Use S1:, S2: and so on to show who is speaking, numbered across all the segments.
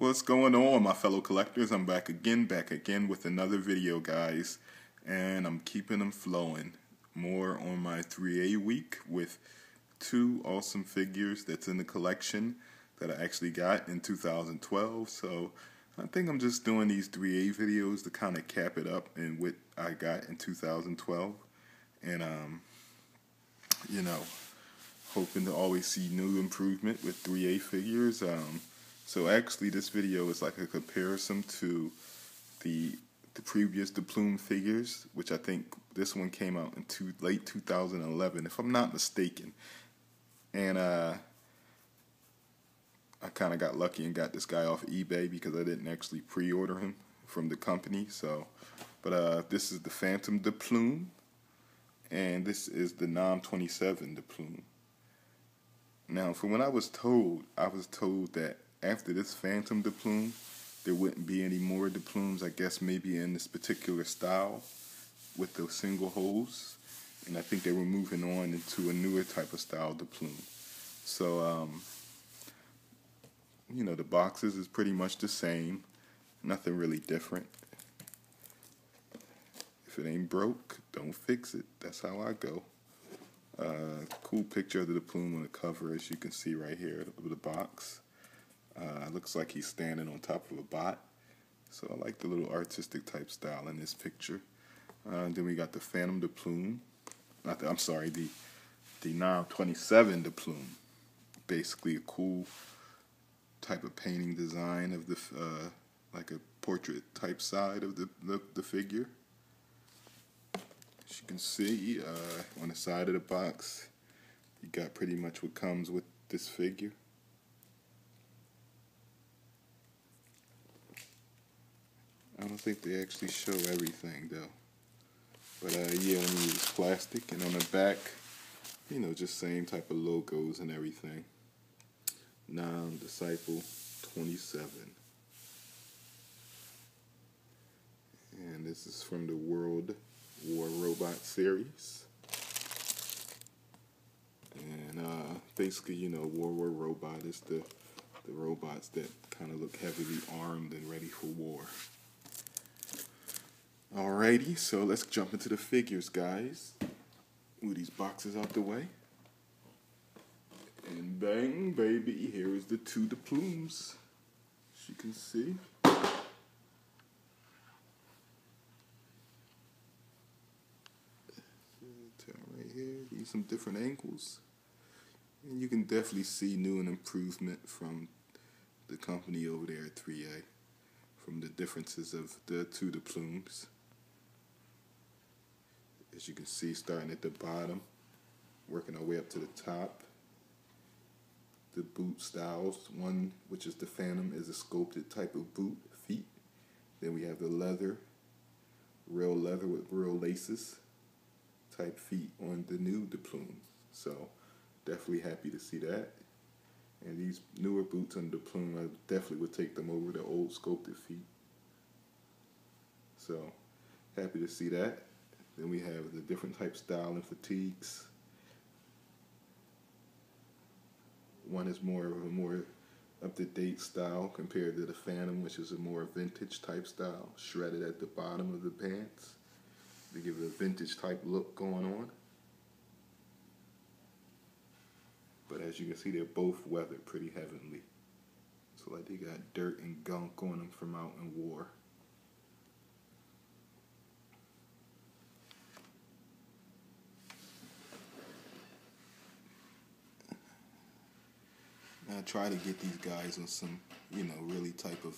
S1: What's going on, my fellow collectors? I'm back again with another video, guys, and I'm keeping them flowing. More on my 3A week with two awesome figures that's in the collection that I actually got in 2012. So I think I'm just doing these 3A videos to kind of cap it up in what I got in 2012, and hoping to always see new improvement with 3A figures. So actually this video is like a comparison to the previous Plume figures, which I think this one came out in late 2011, if I'm not mistaken. And I kind of got lucky and got this guy off eBay because I didn't actually pre-order him from the company. So, but this is the Fantôme Plume, and this is the NOM 27 Plume. Now, from what I was told that after this Fantôme Plume, there wouldn't be any more Plumes, I guess maybe in this particular style with those single holes. And I think they were moving on into a newer type of style Plume. So, the boxes is pretty much the same. Nothing really different. If it ain't broke, don't fix it. That's how I go. Cool picture of the Plume on the cover, as you can see right here of the box. Looks like he's standing on top of a bot. So I like the little artistic type style in this picture. Then we got the Fantôme Plume. The NOM 27 Plume. Basically a cool type of painting design of the like a portrait type side of the figure. As you can see, on the side of the box, you got pretty much what comes with this figure. I don't think they actually show everything though. But yeah, let me use plastic, and on the back, just same type of logos and everything. NOM Disciple 27. And this is from the World War Robot series. And basically, War Robot is the robots that kind of look heavily armed and ready for war. Alrighty, so let's jump into the figures, guys. Move these boxes out the way. And bang, baby, here is the two Plumes. As you can see. Right here, use some different angles. And you can definitely see new and improvement from the company over there at 3A. From the differences of the two Plumes. As you can see, starting at the bottom, working our way up to the top. The boot styles, one which is the Phantom, is a sculpted type of boot, feet. Then we have the leather with real laces type feet on the new Plume. So definitely happy to see that. And these newer boots on the Plume, I definitely would take them over the old sculpted feet. So happy to see that. Then we have the different type style and fatigues. One is more of a more up-to-date style compared to the Phantom, which is a more vintage type style, shredded at the bottom of the pants to give it a vintage type look going on. But as you can see, they're both weathered pretty heavily. So like they got dirt and gunk on them from out in war. I try to get these guys on some, really type of,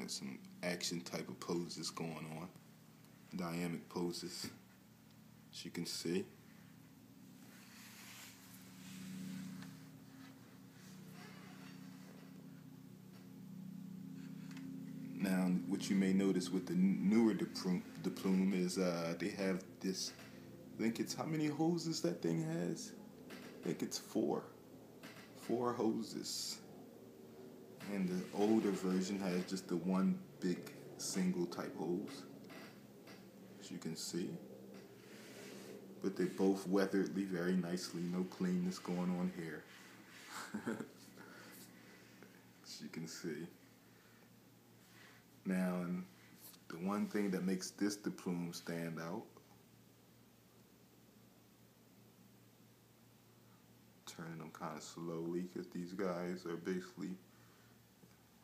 S1: some action type of poses going on. Dynamic poses, as you can see. Now, what you may notice with the newer Plume is they have this, I think it's, how many hoses that thing has? I think it's four hoses, and the older version has just the one big single type hose, as you can see. But they both weathered very nicely, no cleanness going on here. you can see. Now, and the one thing that makes this the plume stand out, turning them kind of slowly because these guys are basically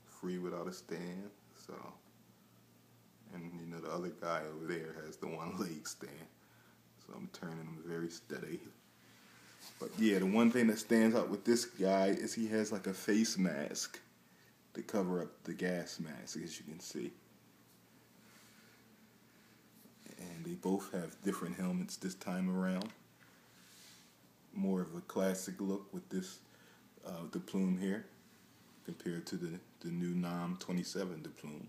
S1: free without a stand. So, and you know the other guy over there has the one leg stand. So I'm turning them very steady. But yeah, the one thing that stands out with this guy is he has like a face mask to cover up the gas mask, as you can see. And they both have different helmets this time around. More of a classic look with this the plume here compared to the new NOM 27 the plume.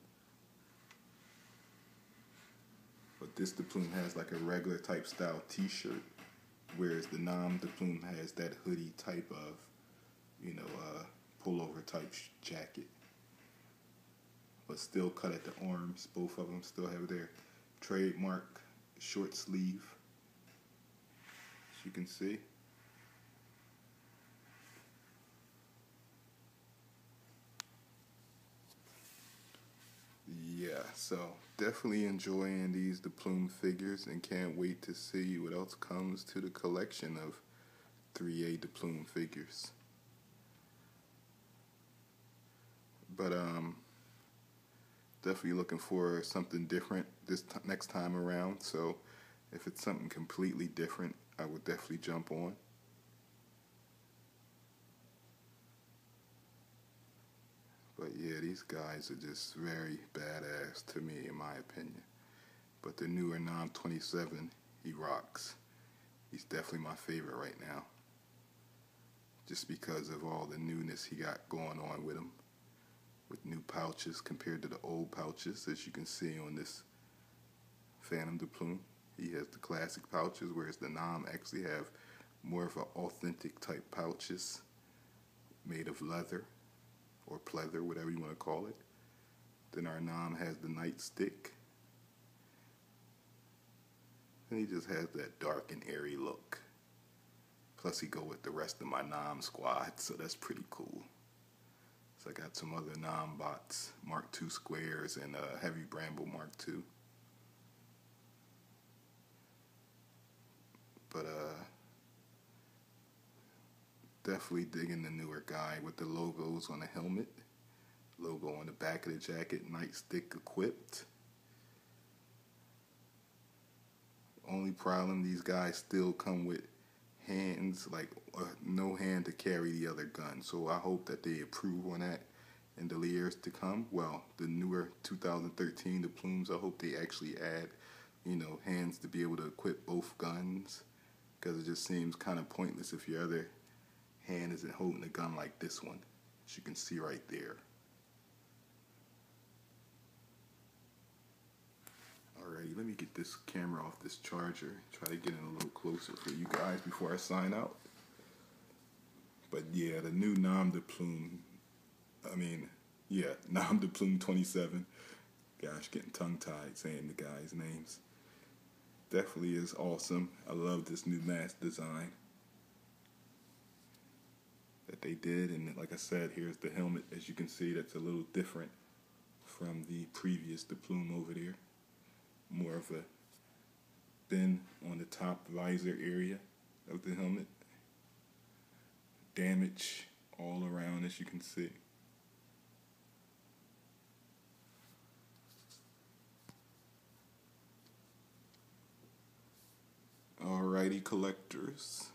S1: But this the plume has like a regular type style t-shirt, whereas the NOM the plume has that hoodie type of, you know, pullover type jacket. But still cut at the arms. Both of them still have their trademark short sleeve, as you can see. Yeah, so definitely enjoying these the plume figures and can't wait to see what else comes to the collection of 3A the plume figures. But definitely looking for something different this next time around. So if it's something completely different, I would definitely jump on. But yeah, these guys are just very badass to me, in my opinion. But the newer NOM 27, he rocks. He's definitely my favorite right now, just because of all the newness he got going on with him, with new pouches compared to the old pouches, as you can see on this Phantom the Plume. He has the classic pouches, whereas the NOM actually have more of an authentic type pouches made of leather or pleather, whatever you want to call it. Then our NOM has the nightstick, and he just has that dark and airy look. Plus he go with the rest of my NOM squad, so that's pretty cool. So I got some other NOM bots, Mark II squares and Heavy Bramble Mark II. But definitely digging the newer guy with the logos on the helmet, logo on the back of the jacket, nightstick equipped. Only problem, these guys still come with hands, like no hand to carry the other gun. So I hope that they improve on that in the years to come. Well, the newer 2013, the plumes, I hope they actually add, you know, hands to be able to equip both guns, because it just seems kind of pointless if your other hand isn't holding a gun like this one, as you can see right there. Alrighty, let me get this camera off this charger, try to get in a little closer for you guys before I sign out. But yeah, the new NOM the Plume, NOM the Plume 27, gosh, getting tongue-tied saying the guys' names. Definitely is awesome. I love this new mask design that they did, and like I said, here's the helmet, as you can see, that's a little different from the previous the plume over there. More of a bend on the top visor area of the helmet. Damage all around, as you can see. Alrighty, collectors.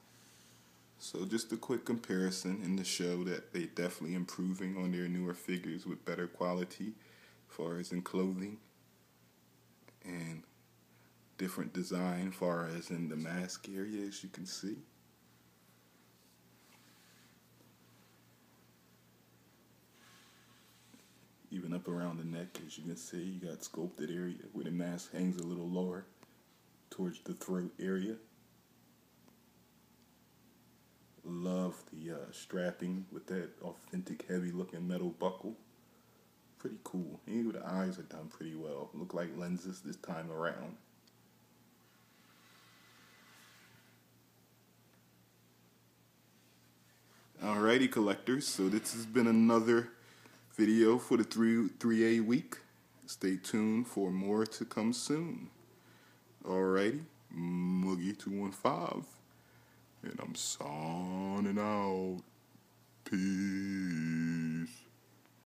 S1: So just a quick comparison in the show that they definitely improving on their newer figures with better quality as far as in clothing and different design as far as in the mask area, as you can see. Even up around the neck, as you can see, you got sculpted area where the mask hangs a little lower towards the throat area. Love the strapping with that authentic heavy looking metal buckle. Pretty cool. Even the eyes are done pretty well. Look like lenses this time around. Alrighty, collectors. So this has been another video for the 3A week. Stay tuned for more to come soon. Alrighty, Moogie215, and I'm signing out. Peace.